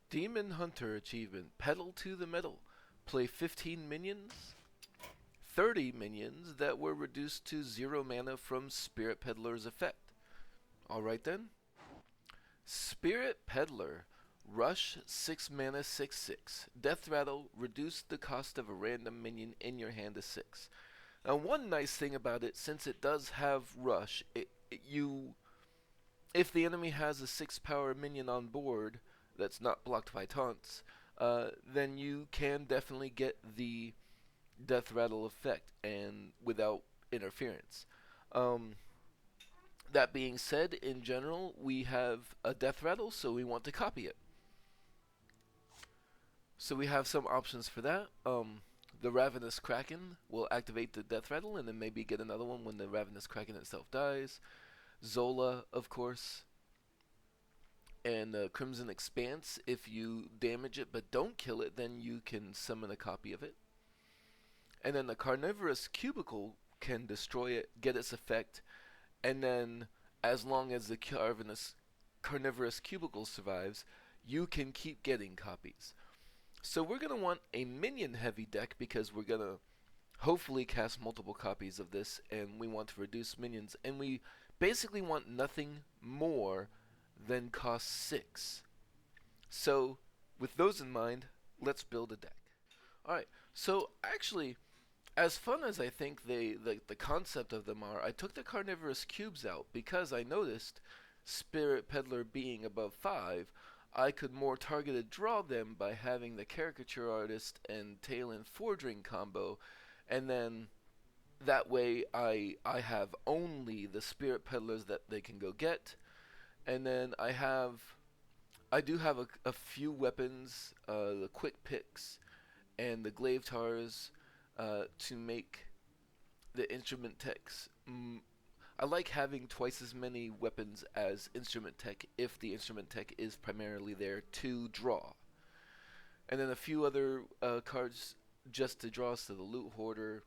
Demon Hunter achievement. Peddle to the Meddle. Play 15 minions. 30 minions that were reduced to 0 mana from Spirit Peddler's effect. Alright then. Spirit Peddler. Rush 6 mana 6/6. Death Rattle. Reduce the cost of a random minion in your hand to 6. Now one nice thing about it, since it does have Rush, if the enemy has a 6 power minion on board that's not blocked by taunts, then you can definitely get the Death Rattle effect and without interference. That being said, in general, we have a Death Rattle, so we want to copy it. So we have some options for that. The Ravenous Kraken will activate the Death Rattle and then maybe get another one when the Ravenous Kraken itself dies. Zola, of course. And Crimson Expanse, if you damage it but don't kill it, then you can summon a copy of it. And then the Carnivorous Cubicle can destroy it, get its effect, and then as long as the Carnivorous Cubicle survives, you can keep getting copies. So we're going to want a minion heavy deck because we're going to hopefully cast multiple copies of this, and we want to reduce minions, and we basically want nothing more than cost 6. So with those in mind, let's build a deck. Alright, so actually, as fun as I think the concept of them are, I took the Carnivorous Cubes out because I noticed Spirit Peddler being above 5, I could more targeted draw them by having the Caricature Artist and Taelan Fordring combo, and then that way I have only the Spirit Peddlers that they can go get, and then I do have a few weapons, the Quick Picks and the Glaivetars, to make the instrument techs. I like having twice as many weapons as instrument tech if the instrument tech is primarily there to draw. And then a few other cards just to draw, so the Loot Hoarder,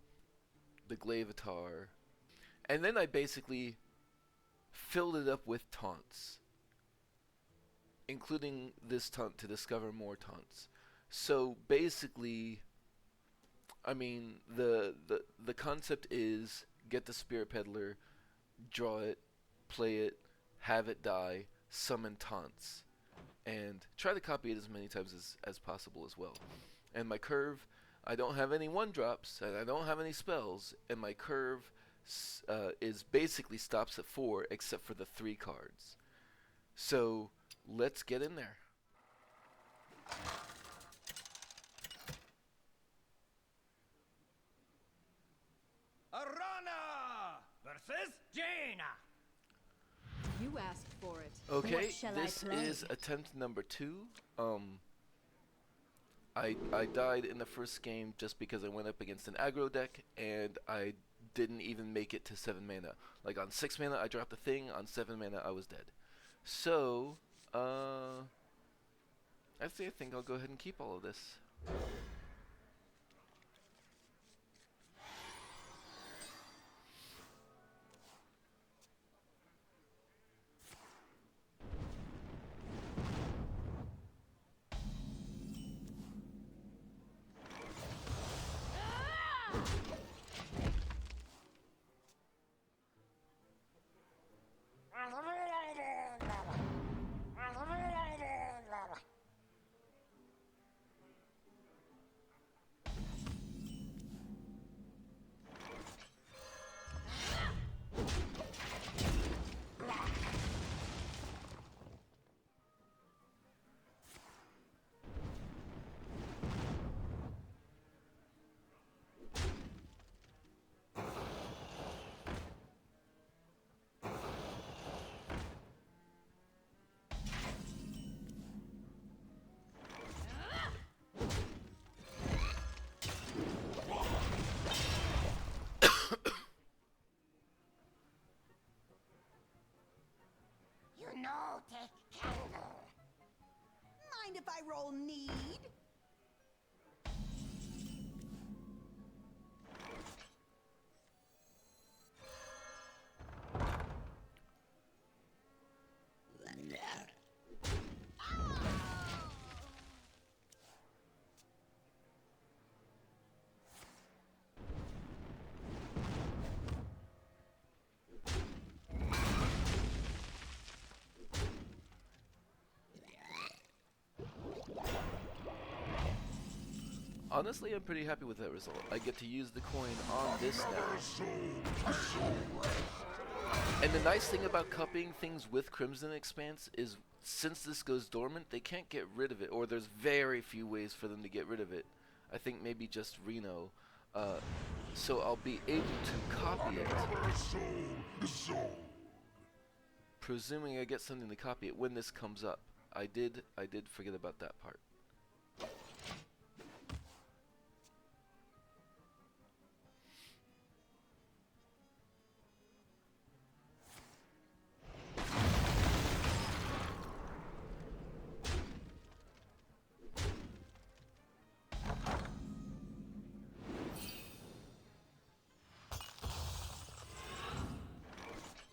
the Glaivetar. And then I basically filled it up with taunts, including this taunt to discover more taunts. So basically, I mean, the concept is get the Spirit Peddler, draw it, play it, have it die, summon taunts, and try to copy it as many times as possible as well. And my curve, I don't have any 1-drops, and I don't have any spells, and my curve is basically stops at 4 except for the 3 cards. So let's get in there. Arana versus Jaina. You asked for it. Okay, What shall this I play? is attempt number 2. I died in the first game just because I went up against an aggro deck, and I didn't even make it to 7 mana. Like on 6 mana I dropped the thing, on 7 mana I was dead. So, actually I think I'll go ahead and keep all of this. You know, take candle. Mind if I roll need? Honestly, I'm pretty happy with that result. I get to use the coin on this now. And the nice thing about cupping things with Crimson Expanse is since this goes dormant, they can't get rid of it, or there's very few ways for them to get rid of it. I think maybe just Reno. So I'll be able to copy it. Presuming I get something to copy it when this comes up. I did forget about that part.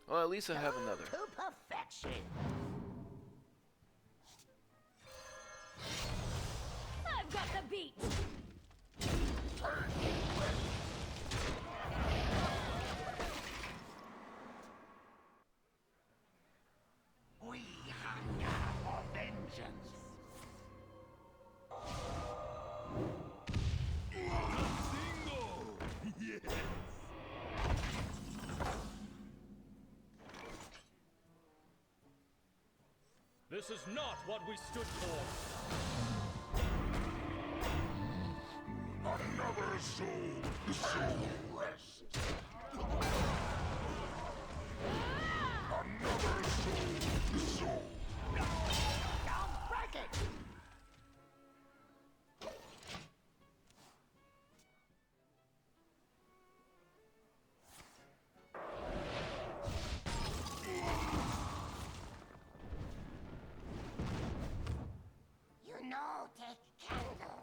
Well, at least I have another. To perfection. I've got the beat. We hunger for vengeance. Yes. This is not what we stood for. Another soul, the soul rest. Another soul, the soul. Don't break it. You know, take candle.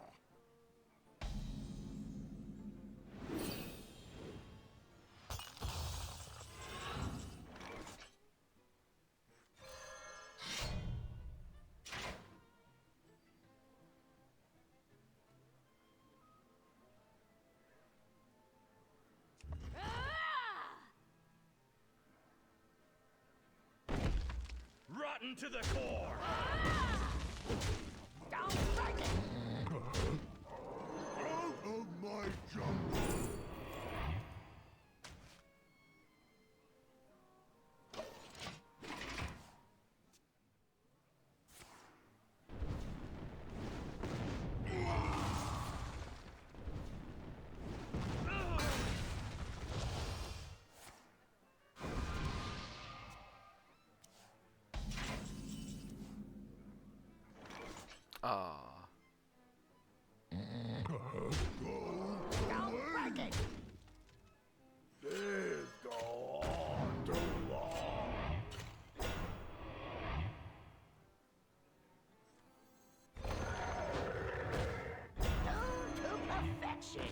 Rotten to the core! Don't break it. Out of my jungle. Ah. Don't break it. This go on too long. To perfection.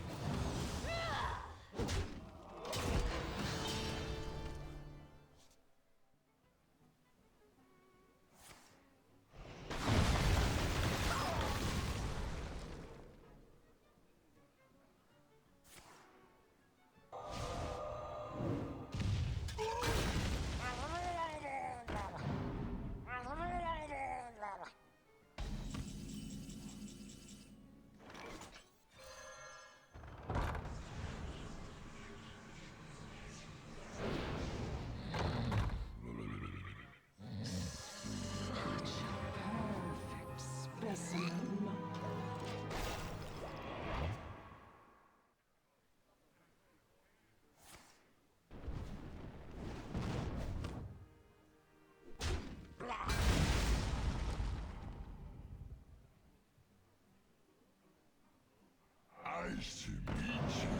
Nice to meet you.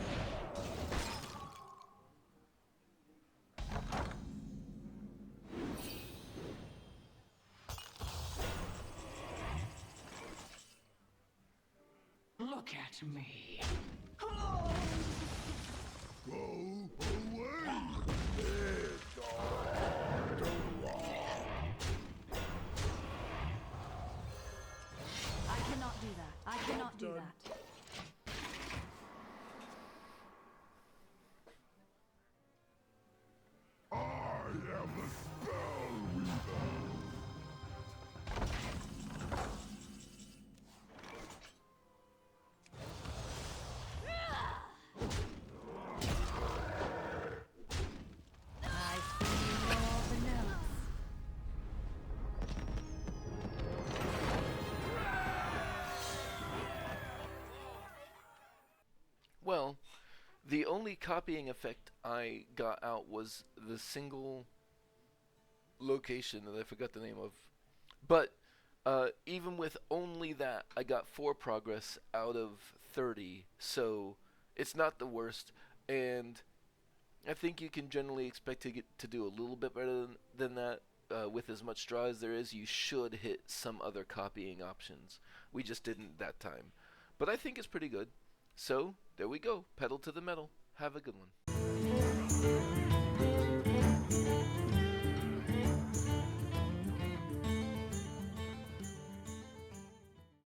Look at me. Go away. This go on too long. I cannot do that. I cannot do that. I am the spell weaver. only copying effect I got out was the single location that I forgot the name of. But even with only that, I got 4 progress out of 30, so it's not the worst. And I think you can generally expect to do a little bit better than that. With as much draw as there is, you should hit some other copying options. We just didn't that time. But I think it's pretty good. So, there we go. Pedal to the metal. Have a good one.